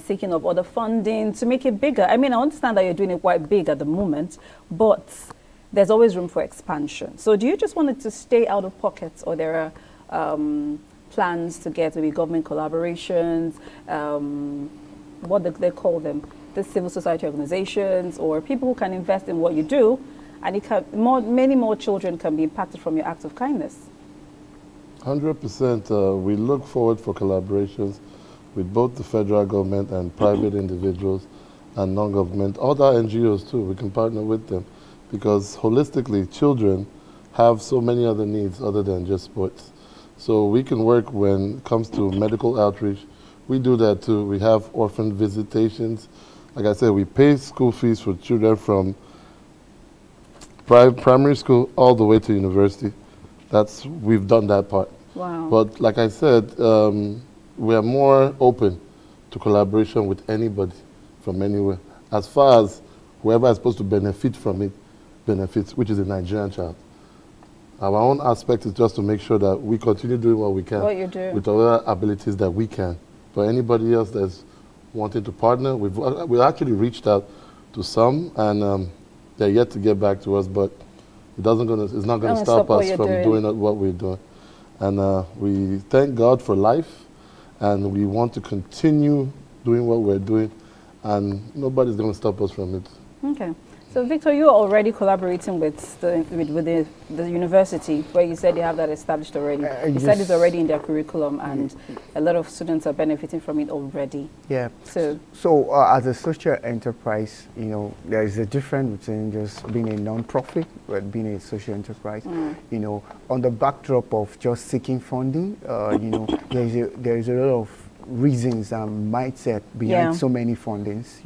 seeking of other funding to make it bigger? I mean, I understand that you're doing it quite big at the moment, but there's always room for expansion. So do you just want it to stay out of pocket, or there are plans to get maybe government collaborations, what do they call them? The civil society organizations, or people who can invest in what you do, and many more children can be impacted from your acts of kindness? 100%. We look forward for collaborations with both the federal government and private individuals and non-government, other NGOs too. We can partner with them, because holistically, children have so many other needs other than just sports. So we can work when it comes to medical outreach. We do that too. We have orphan visitations. Like I said, we pay school fees for children from primary school all the way to university. We've done that part. Wow. But like I said, we are more open to collaboration with anybody from anywhere. As far as whoever is supposed to benefit from it benefits, which is a Nigerian child. Our own aspect is just to make sure that we continue doing what we can with other abilities that we can. But anybody else that's wanting to partner, we've actually reached out to some, and they're yet to get back to us, but it's not going to stop us from doing what we're doing. And we thank God for life, and we want to continue doing what we're doing, and nobody's going to stop us from it. Okay. So, Victor, you're already collaborating with the university, where you said you have that established already. You said it's already in their curriculum, and a lot of students are benefiting from it already. Yeah. So as a social enterprise, there is a difference between just being a non-profit but being a social enterprise. On the backdrop of just seeking funding, there is a lot of reasons and mindset behind so many fundings,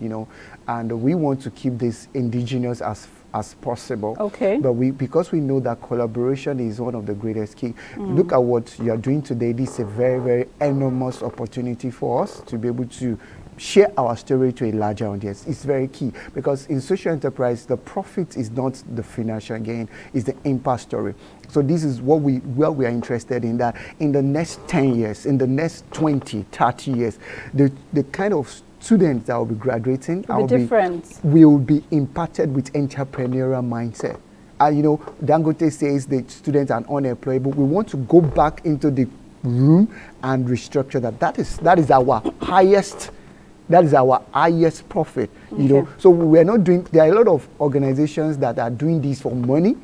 and we want to keep this indigenous as possible. Okay. But because we know that collaboration is one of the greatest key. Look at what you are doing today. This is a very, very enormous opportunity for us to be able to share our story to a larger audience. It's very key, because in social enterprise, the profit is not the financial gain, it's the impact story. So this is what we are interested in, that in the next 10 years, in the next 20, 30 years, the kind of students that will be graduating will be impacted with entrepreneurial mindset. Dangote says the students are unemployable. We want to go back into the room and restructure that. That is our highest. That is our highest profit, So we're not doing. There are a lot of organizations that are doing this for money.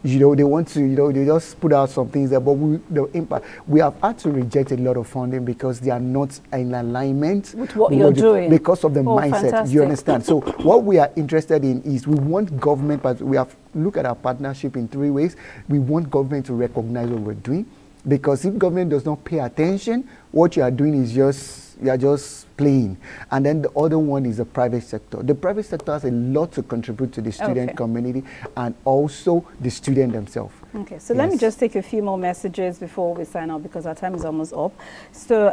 They want to, they just put out some things there, but the impact. We have had to reject a lot of funding because they are not in alignment with what you're doing. Because of the mindset. Fantastic. You understand? So what we are interested in is we want government, but we have look at our partnership in 3 ways. We want government to recognize what we're doing, because if government does not pay attention, what you are doing is you are just playing. And then the other one is the private sector. The private sector has a lot to contribute to the student community and also the student themselves. Okay, so let me just take a few more messages before we sign off, because our time is almost up. So,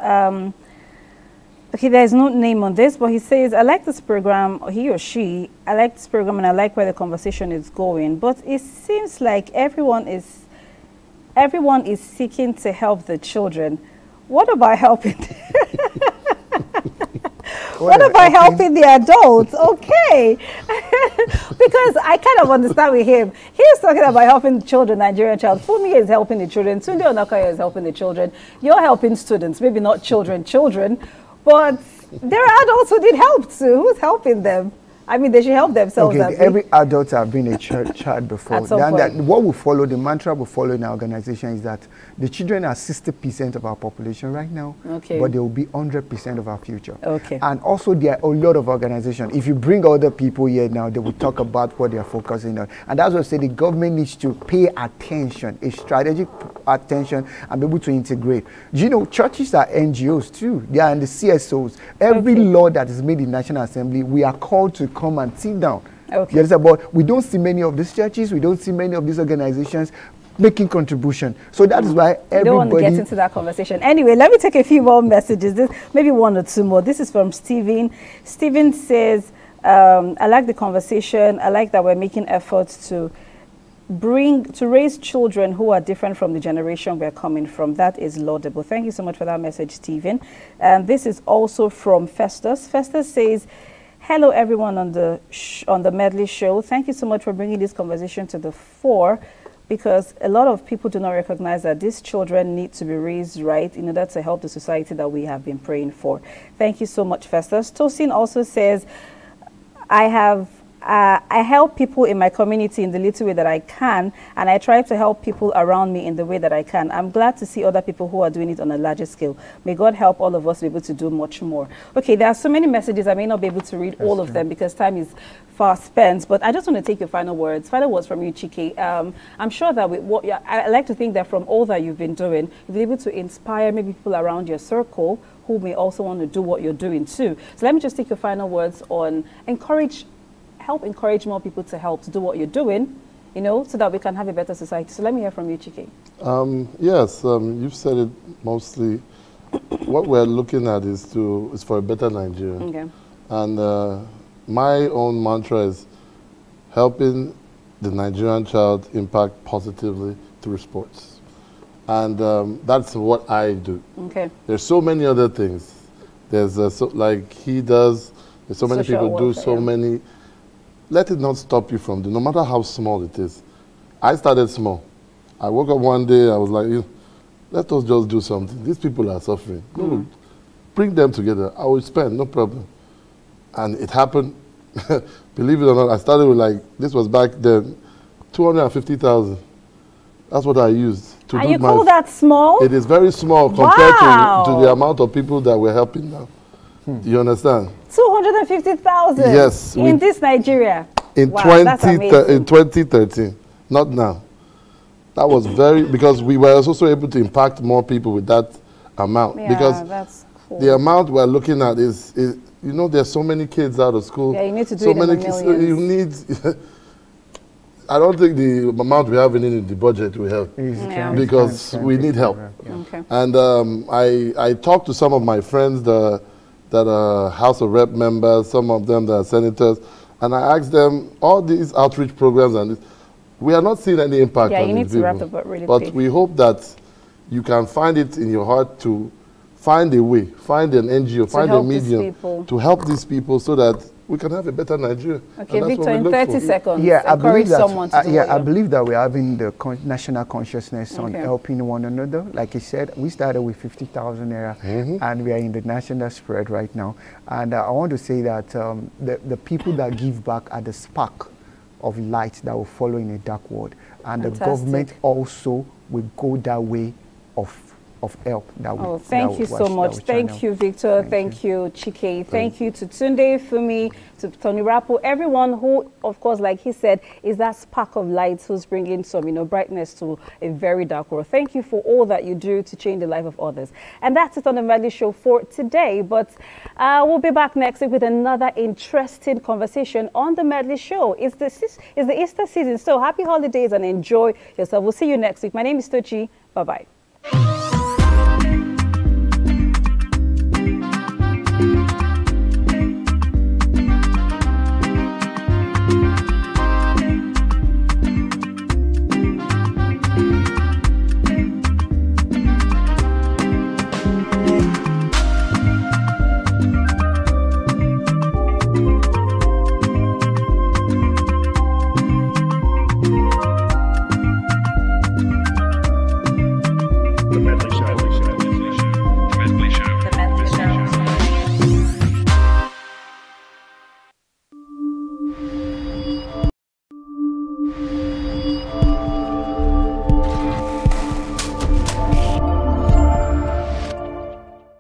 okay, there's no name on this, but he says, I like this program, or he or she, I like this program and I like where the conversation is going, but it seems like everyone is seeking to help the children. What about helping? What about helping the adults? Okay. Because I kind of understand with him. He's talking about helping children, Nigerian child. Fumi is helping the children. Tunde Onakaya is helping the children. You're helping students. Maybe not children, but there are adults who need help too. Who's helping them? I mean, they should help themselves. Okay, every adult have been a child before. At some point. What we follow, the mantra we follow in our organization is that the children are 60% of our population right now, okay, but they will be 100% of our future. Okay. And also, there are a lot of organizations. If you bring other people here now, they will talk about what they are focusing on. And that's what I say the government needs to pay attention, a strategic attention, and be able to integrate. You know, churches are NGOs too. They are in the CSOs. Every law that is made in National Assembly, we are called to come and sit down. Okay. You understand? But we don't see many of these churches, we don't see many of these organizations making contribution. So that is why everybody... don't want to get into that conversation. Anyway, let me take a few more messages. Maybe one or two more. This is from Steven. Steven says, I like the conversation. I like that we're making efforts to raise children who are different from the generation we're coming from. That is laudable. Thank you so much for that message, Stephen. And this is also from Festus. Festus says, hello everyone on the Medley show. Thank you so much for bringing this conversation to the fore, because a lot of people do not recognize that these children need to be raised right in order to help the society that we have been praying for. Thank you so much, Festus. Tosin also says, I help people in my community in the little way that I can, and I try to help people around me in the way that I can. I'm glad to see other people who are doing it on a larger scale. May God help all of us be able to do much more. Okay, there are so many messages. I may not be able to read all of them because time is far spent, but I just want to take your final words. Final words from you, Chike. I'm sure that I like to think that from all that you've been doing, you've been able to inspire maybe people around your circle who may also want to do what you're doing too. So let me just take your final words on help encourage more people to help to do what you're doing, you know, so that we can have a better society. So let me hear from you, Chike. Yes, you've said it mostly. What we're looking at is for a better Nigeria. Okay. And my own mantra is helping the Nigerian child impact positively through sports. And that's what I do. Okay. There's so many other things. There's like he does, there's so many people do so many. Let it not stop you from doing, no matter how small it is. I started small. I woke up one day, I was like, let us just do something. These people are suffering. Bring them together. I will spend, no problem. And it happened. Believe it or not, I started with this was back then, 250,000. That's what I used. And you call that small? It is very small compared to the amount of people that we're helping now. Do you understand? 250,000 yes, in this Nigeria. In 2013, not now. That was because we were also able to impact more people with that amount. Yeah, because that's cool. The amount we're looking at is, you know, there's so many kids out of school. Yeah, you need to do so it many in the kids. millions. You need. I don't think the amount we have in the budget will help because we need help. Okay. And I talked to some of my friends that are House of Rep members, some of them that are senators, and I asked them, all these outreach programs, and we are not seeing any impact on you need these to people. wrap up really But quick. we hope that you can find it in your heart to find a way, find an NGO, find a medium to help these people so that we can have a better Nigeria. Okay, Victor, in 30 seconds, I encourage someone to do I believe that we're having the national consciousness on helping one another. Like you said, we started with 50,000 naira, and we are in the national spread right now. And I want to say that the people that give back are the spark of light that will follow in a dark world. And the government also will go that way of help. Thank you so much. Thank you, Victor. Thank you, Chike. Thank you to Tunde, Fumi, to Tony Rapo, everyone who, of course, like he said, is that spark of light who's bringing some, brightness to a very dark world. Thank you for all that you do to change the life of others. And that's it on the Medley Show for today. But we'll be back next week with another interesting conversation on the Medley Show. It's the Easter season, so happy holidays and enjoy yourself. We'll see you next week. My name is Tochi. Bye-bye.